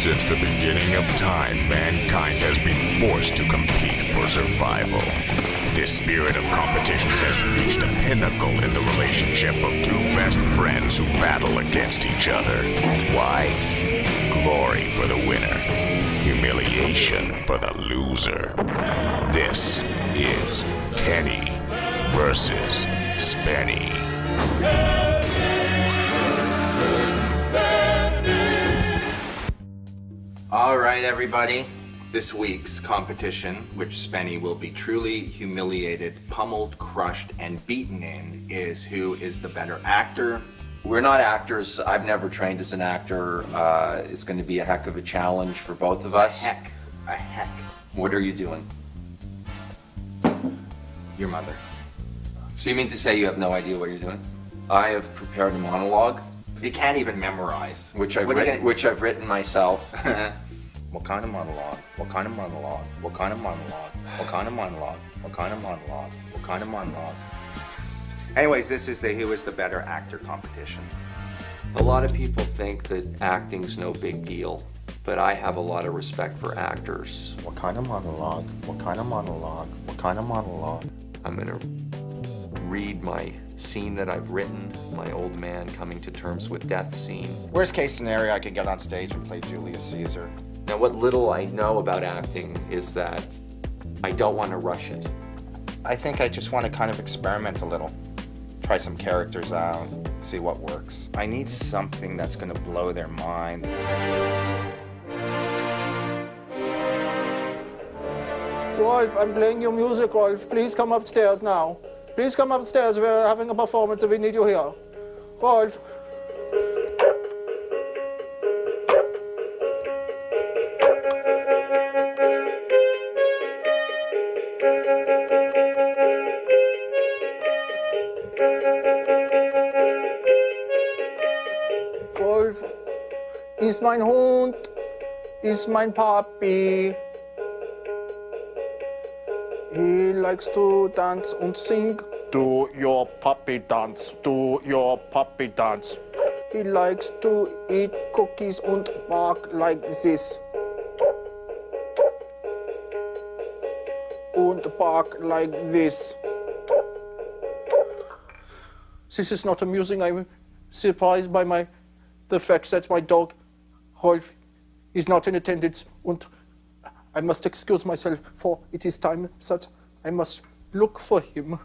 Since the beginning of time, mankind has been forced to compete for survival. This spirit of competition has reached a pinnacle in the relationship of two best friends who battle against each other. Why? Glory for the winner, humiliation for the loser. This is Kenny versus Spenny. All right, everybody. This week's competition, which Spenny will be truly humiliated, pummeled, crushed, and beaten in, is who is the better actor. We're not actors. I've never trained as an actor. It's going to be a heck of a challenge for both of us. A heck. What are you doing? Your mother. So you mean to say you have no idea what you're doing? I have prepared a monologue. You can't even memorize. Which I've written myself. What kind of monologue? What kind of monologue? What kind of monologue? What kind of monologue? What kind of monologue? What kind of monologue? Anyways, this is the who is the better actor competition. A lot of people think that acting's no big deal, but I have a lot of respect for actors. What kind of monologue? What kind of monologue? What kind of monologue? I'm gonna read my scene that I've written, my old man coming to terms with death scene. Worst case scenario, I could get on stage and play Julius Caesar. Now, what little I know about acting is that I don't want to rush it. I think I just want to kind of experiment a little. Try some characters out, see what works. I need something that's going to blow their mind. Rolf, I'm playing your music, Rolf. Please come upstairs now. Please come upstairs. We're having a performance and we need you here. Rolf. Rolf ist mein Hund, ist mein Papi. He likes to dance and sing. Do your puppy dance, do your puppy dance. He likes to eat cookies and bark like this. And bark like this. This is not amusing. I'm surprised by the fact that my dog, Rolf, is not in attendance. And I must excuse myself, for it is time that I must look for him.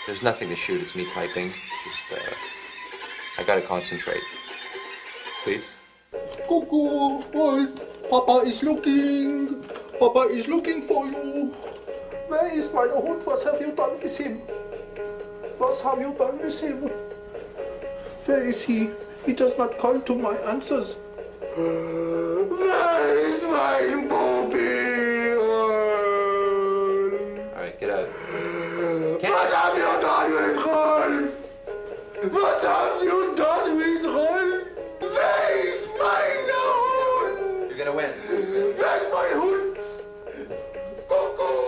There's nothing to shoot, it's me typing. Just, I gotta concentrate. Please? Cuckoo, Rolf, Papa is looking. Papa is looking for you. Where is my Hund? What have you done with him? What have you done with him? Where is he? He does not call to my answers. Where is my puppy? Alright, get out. What have you done with Rolf? What have you done with Rolf? Where is my Hund? You're gonna win. Where's my Hund? Cuckoo!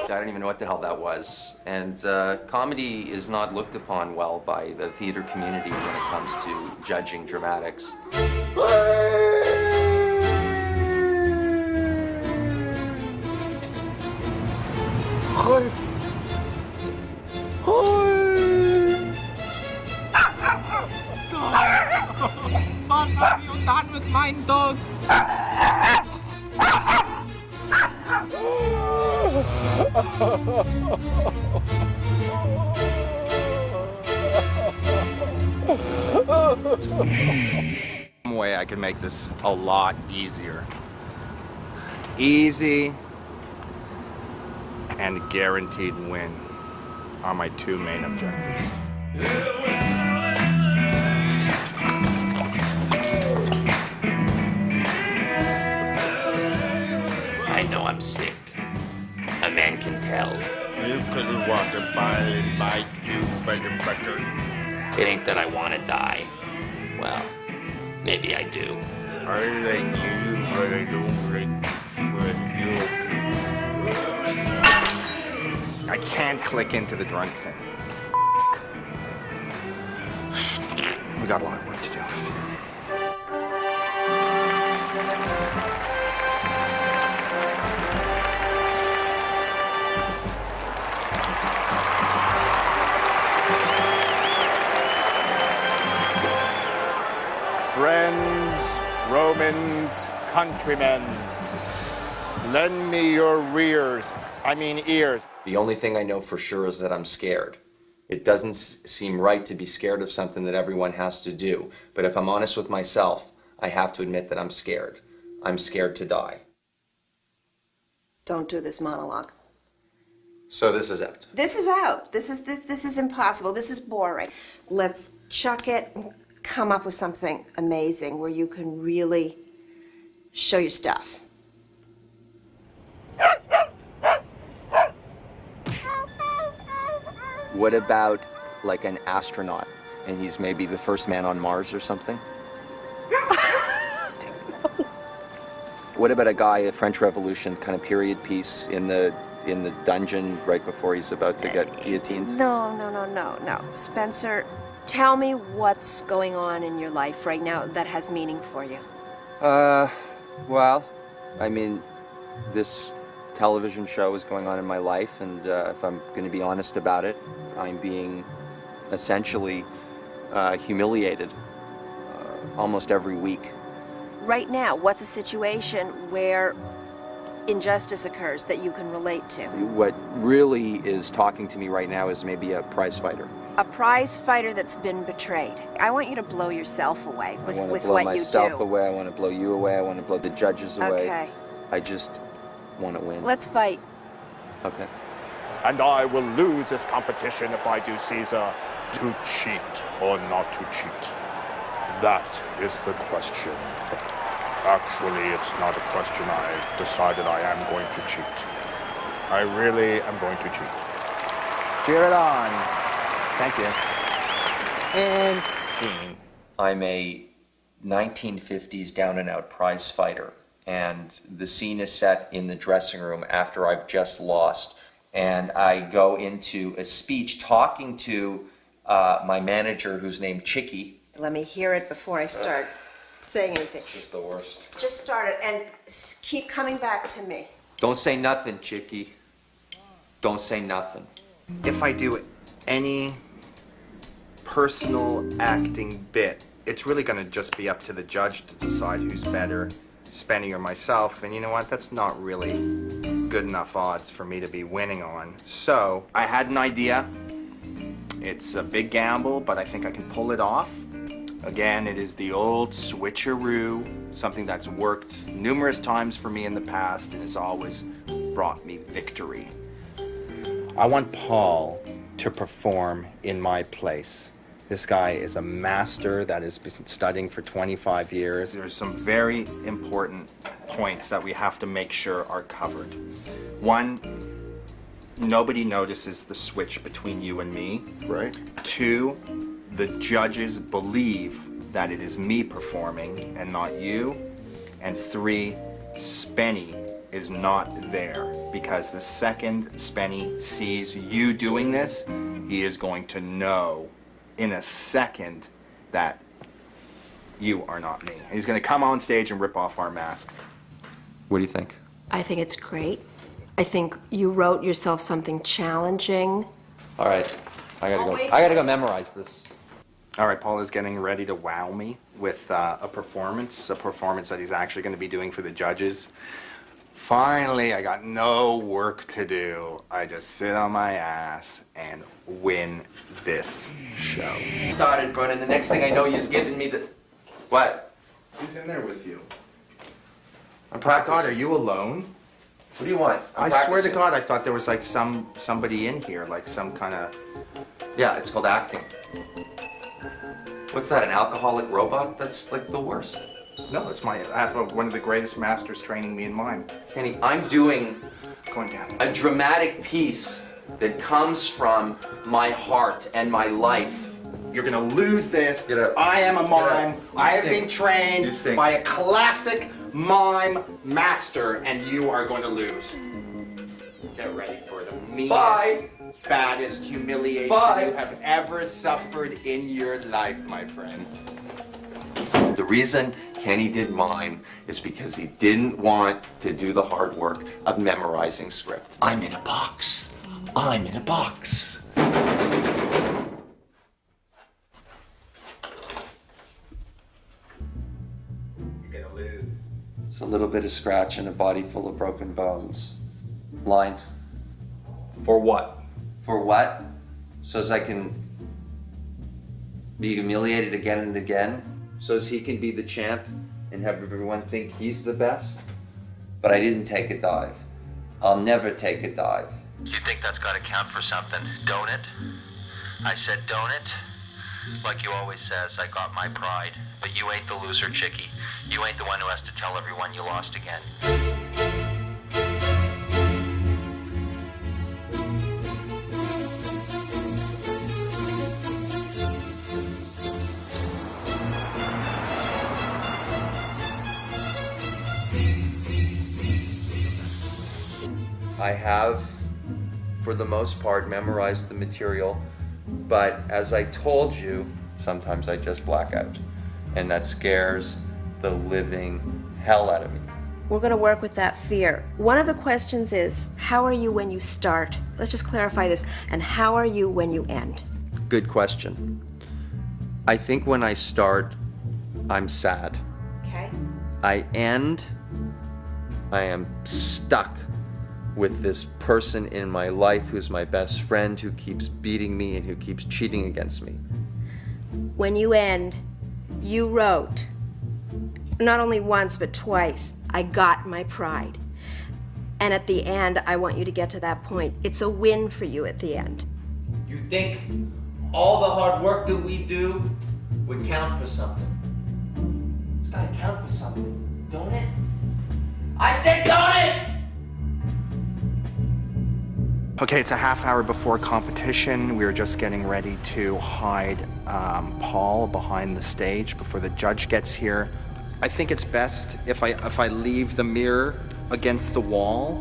I don't even know what the hell that was. And comedy is not looked upon well by the theater community when it comes to judging dramatics. Rolf! Rolf! Was haben wir getan mit meinem Dog? Some way I can make this a lot easier. Easy and guaranteed win are my two main objectives. sick. A man can tell. You couldn't walk it by and bite you, better. It ain't that I want to die. Well, maybe I do. I like you, but I don't like you. I can't click into the drunk thing. We got a lot of work to do. Friends, Romans, countrymen, lend me your ears. The only thing I know for sure is that I'm scared. It doesn't seem right to be scared of something that everyone has to do. But if I'm honest with myself, I have to admit that I'm scared. I'm scared to die. Don't do this monologue. So this is it. This is out. This is impossible. This is boring. Let's chuck it and come up with something amazing where you can really show your stuff. What about like an astronaut and he's maybe the first man on Mars or something? What about a guy, a French Revolution kind of period piece in the dungeon right before he's about to get guillotined? No. Spencer, tell me what's going on in your life right now that has meaning for you. Well, I mean, this television show is going on in my life, and if I'm going to be honest about it, I'm being essentially humiliated almost every week. Right now, what's a situation where injustice occurs that you can relate to? What really is talking to me right now is maybe a prize fighter. A prize fighter that's been betrayed. I want you to blow yourself away with what you do. I want to blow myself away, I want to blow you away, I want to blow the judges away. Okay. I just want to win. Let's fight. Okay. And I will lose this competition if I do Caesar. To cheat or not to cheat? That is the question. Actually, it's not a question. I've decided I am going to cheat. I really am going to cheat. Cheer it on. Thank you. And scene. I'm a 1950s down-and-out prize fighter, and the scene is set in the dressing room after I've just lost, and I go into a speech talking to my manager, who's named Chicky. Let me hear it before I start saying anything. She's the worst. Just start it and keep coming back to me. Don't say nothing, Chicky. Don't say nothing. If I do any personal acting bit, it's really going to just be up to the judge to decide who's better, Spenny or myself. And you know what? That's not really good enough odds for me to be winning on. So I had an idea. It's a big gamble, but I think I can pull it off. Again, it is the old switcheroo, something that's worked numerous times for me in the past and has always brought me victory. I want Paul to perform in my place. This guy is a master that has been studying for 25 years. There's some very important points that we have to make sure are covered. One, nobody notices the switch between you and me. Right. Two, the judges believe that it is me performing and not you. And three, Spenny is not there, because the second Spenny sees you doing this, he is going to know in a second that you are not me. He's going to come on stage and rip off our masks. What do you think? I think it's great. I think you wrote yourself something challenging. All right, I gotta go memorize this. All right, Paul is getting ready to wow me with a performance that he's actually going to be doing for the judges. Finally, I got no work to do. I just sit on my ass and win this show. Started, Brennan. The next thing I know, he's giving me the... What? Who's in there with you? I'm God, practicing. are you alone? What do you want? I swear to God, I thought there was like somebody in here, like some kind of... Yeah, it's called acting. What's that, an alcoholic robot? That's like the worst. No, I have one of the greatest masters training me in mime. Kenny, I'm doing Going down. a dramatic piece that comes from my heart and my life. You're gonna lose this. Get up. I am a mime. You I have stink. been trained You stink. by a classic mime master, and you are going to lose. Get ready for the meanest, Bye. baddest humiliation Bye. you have ever suffered in your life, my friend. The reason Kenny did mime is because he didn't want to do the hard work of memorizing script. I'm in a box. I'm in a box. You're gonna lose. It's a little bit of scratch and a body full of broken bones. Blind. For what? For what? So as I can be humiliated again and again? So as he can be the champ and have everyone think he's the best? But I didn't take a dive. I'll never take a dive. You think that's got to count for something, don't it? I said, don't it? Like you always says, I got my pride. But you ain't the loser, chickie. You ain't the one who has to tell everyone you lost again. I have, for the most part, memorized the material, but as I told you, sometimes I just black out, and that scares the living hell out of me. We're going to work with that fear. One of the questions is, how are you when you start? Let's just clarify this. And how are you when you end? Good question. I think when I start, I'm sad. Okay. I end, I am stuck with this person in my life who's my best friend, who keeps beating me and who keeps cheating against me. When you end, you wrote, not only once but twice, I got my pride. And at the end, I want you to get to that point. It's a win for you at the end. You think all the hard work that we do would count for something? It's gotta count for something, don't it? I said, don't it? Okay, it's a half hour before competition. We're just getting ready to hide Paul behind the stage before the judge gets here. I think it's best if I leave the mirror against the wall,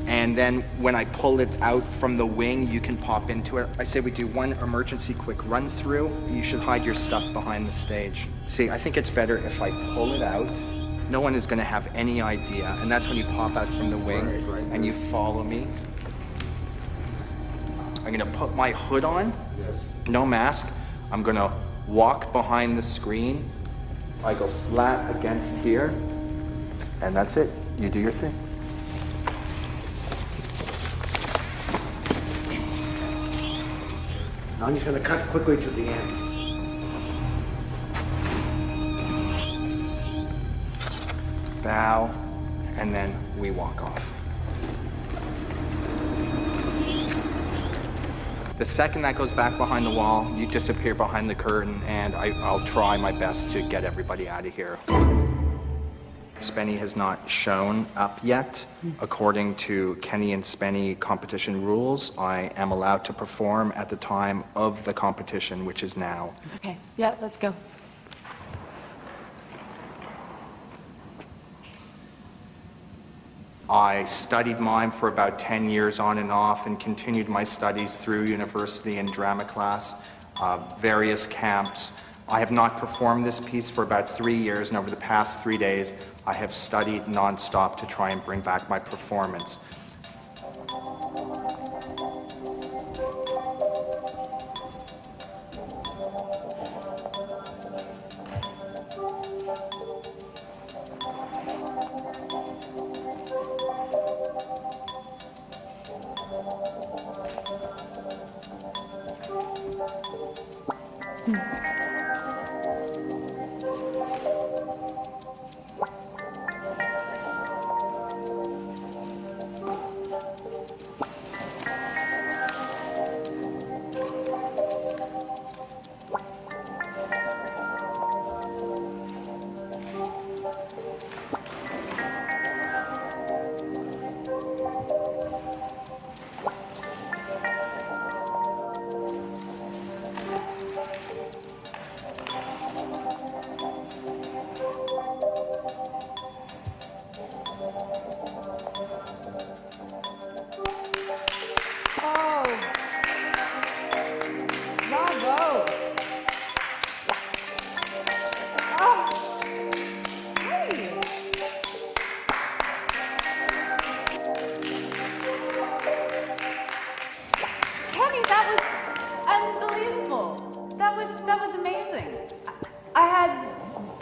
and then when I pull it out from the wing, you can pop into it. I say we do one emergency quick run through. You should hide your stuff behind the stage. See, I think it's better if I pull it out. No one is gonna have any idea, and that's when you pop out from the wing and you follow me. I'm gonna put my hood on, no mask. I'm gonna walk behind the screen. I go flat against here, and that's it. You do your thing. Now I'm just going to cut quickly to the end. Bow, and then we walk off. The second that goes back behind the wall, you disappear behind the curtain, and I'll try my best to get everybody out of here. Spenny has not shown up yet. According to Kenny and Spenny competition rules, I am allowed to perform at the time of the competition, which is now. Okay, yeah, let's go. I studied mime for about 10 years on and off, and continued my studies through university and drama class, various camps. I have not performed this piece for about 3 years, and over the past 3 days, I have studied nonstop to try and bring back my performance.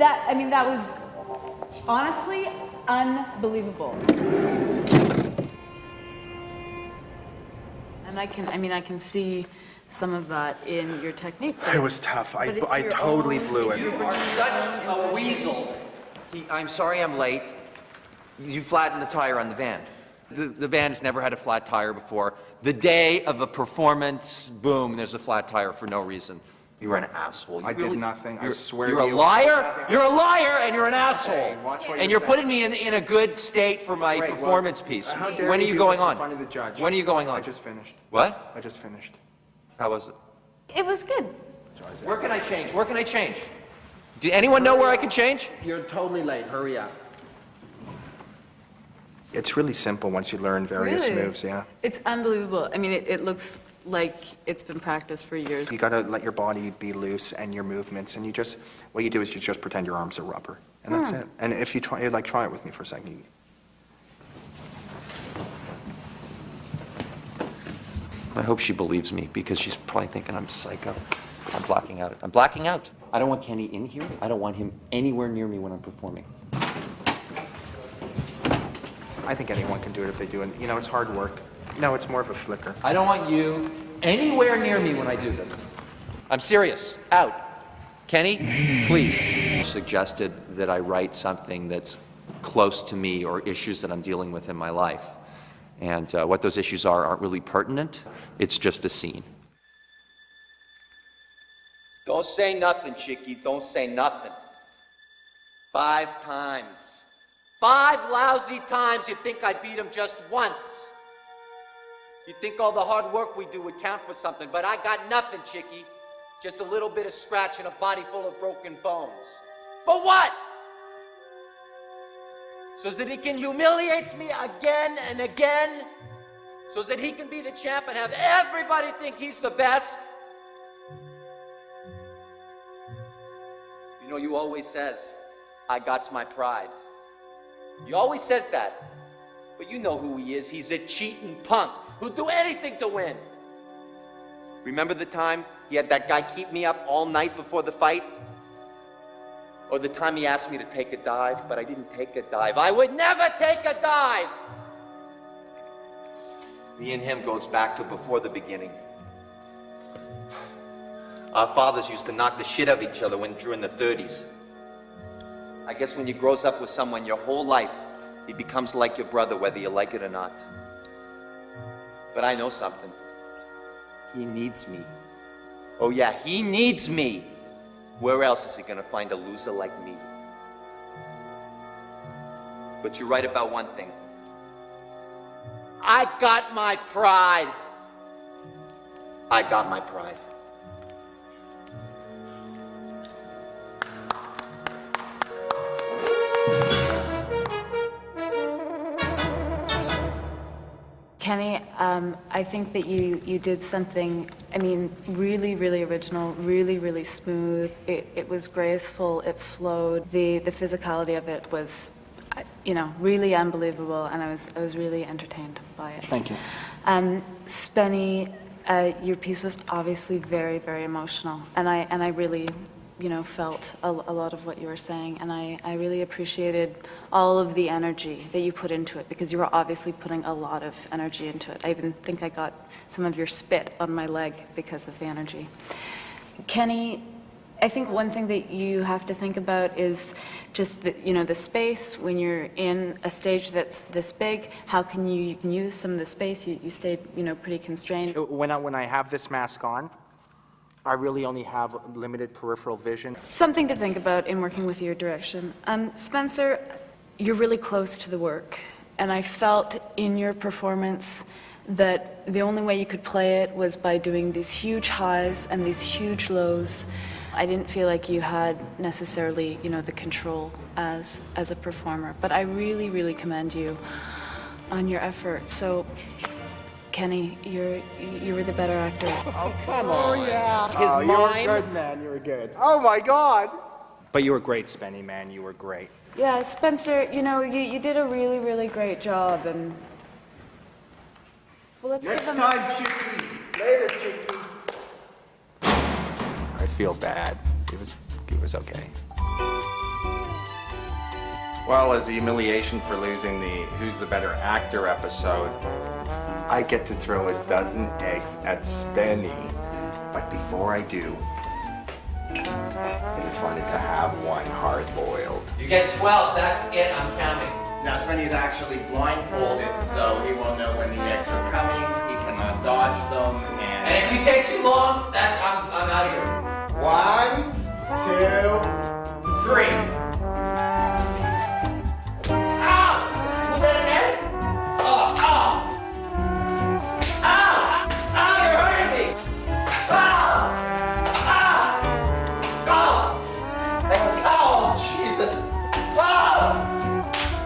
That was honestly unbelievable. And I can see some of that in your technique. It was tough. I totally blew it. You are such a weasel. I'm sorry I'm late. You flattened the tire on the van. The van has never had a flat tire before. The day of a performance, boom, there's a flat tire for no reason. You were an asshole. I did nothing. I swear You're to a you. liar. You're a liar, and you're an asshole. Hey, watch what And you're you're putting me in a good state for my Great, well, performance piece. how dare When are you do going this in on? front of the judge? When are you going on? I just finished. What? I just finished. How was it? It was good. Where can I change? Where can I change? Do anyone know where I can change? You're totally late. Hurry up. It's really simple once you learn various Really? moves, yeah. It's unbelievable. I mean, it looks like it's been practiced for years. You gotta let your body be loose and your movements, and what you do is you just pretend your arms are rubber, and that's it. And if you try it with me for a second. I hope she believes me, because she's probably thinking I'm psycho. I'm blacking out. I'm blacking out. I don't want Kenny in here. I don't want him anywhere near me when I'm performing. I think anyone can do it if they do it. You know, it's hard work. No, it's more of a flicker. I don't want you anywhere near me when I do this. I'm serious. Out. Kenny, please. Suggested that I write something that's close to me or issues that I'm dealing with in my life. And what those issues aren't really pertinent. It's just the scene. Don't say nothing, Chicky. Don't say nothing. 5 times. 5 lousy times you think I beat him just once. You think all the hard work we do would count for something, but I got nothing, Chicky. Just a little bit of scratch and a body full of broken bones. For what? So that he can humiliate me again and again? So that he can be the champ and have everybody think he's the best? You know, you always says, I got my pride. He always says that. But you know who he is. He's a cheating punk who'd do anything to win. Remember the time he had that guy keep me up all night before the fight? Or the time he asked me to take a dive, but I didn't take a dive. I would never take a dive! Me and him goes back to before the beginning. Our fathers used to knock the shit out of each other during the 30s. I guess when you grows up with someone your whole life, he becomes like your brother, whether you like it or not. But I know something. He needs me. Oh yeah, he needs me. Where else is he gonna find a loser like me? But you're right about one thing. I got my pride. I got my pride. Kenny, I think that you did something, I mean, really, really original, really, really smooth. It was graceful, it flowed. The physicality of it was, you know, really unbelievable, and I was really entertained by it. Thank you. Spenny, your piece was obviously very, very emotional, and I really, you know, felt a lot of what you were saying, and I really appreciated all of the energy that you put into it, because you were obviously putting a lot of energy into it. I even think I got some of your spit on my leg because of the energy. Kenny, I think one thing that you have to think about is just the, you know, the space when you're in a stage that's this big. How can you can use some of the space? You stayed, you know, pretty constrained. When I have this mask on, I really only have limited peripheral vision. Something to think about in working with your direction. Spencer, you're really close to the work, and I felt in your performance that the only way you could play it was by doing these huge highs and these huge lows. I didn't feel like you had necessarily, you know, the control as a performer, but I really, really commend you on your effort. So, Kenny, you were the better actor. Oh, come on. Oh, yeah. His you mime. were good, man. You were good. Oh, my God. But you were great, Spenny, man. You were great. Yeah, Spencer, you know, you did a really, really great job, and well, let's Next give him time, Chicky. Later, Chicky. I feel bad. It was okay. Well, as a humiliation for losing the Who's the Better Actor episode, I get to throw a dozen eggs at Spenny. But before I do, I just wanted to have one hard-boiled. You get 12, that's it, I'm counting. Now, Spenny's actually blindfolded, so he won't know when the eggs are coming, he cannot dodge them, And if you take too long, I'm out of here. 1, 2, 3. Ow! Was that an egg? Oh, ow! Ow! Ow, you're hurting me! Ow! Ow! Ow! Oh, Jesus! Ow!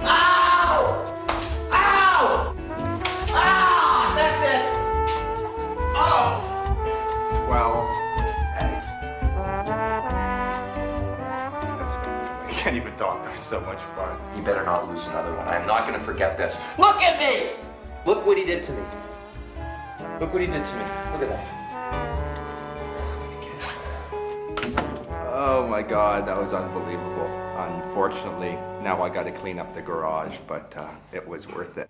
Ow! Ow! Ah! That's it! Oh! 12 eggs. That's I can't even talk. That was so much fun. You better not lose another one. I'm not gonna forget this. Look at me! Look what he did to me. Look what he did to me. Look at that. Oh my God, that was unbelievable. Unfortunately, now I got to clean up the garage, but it was worth it.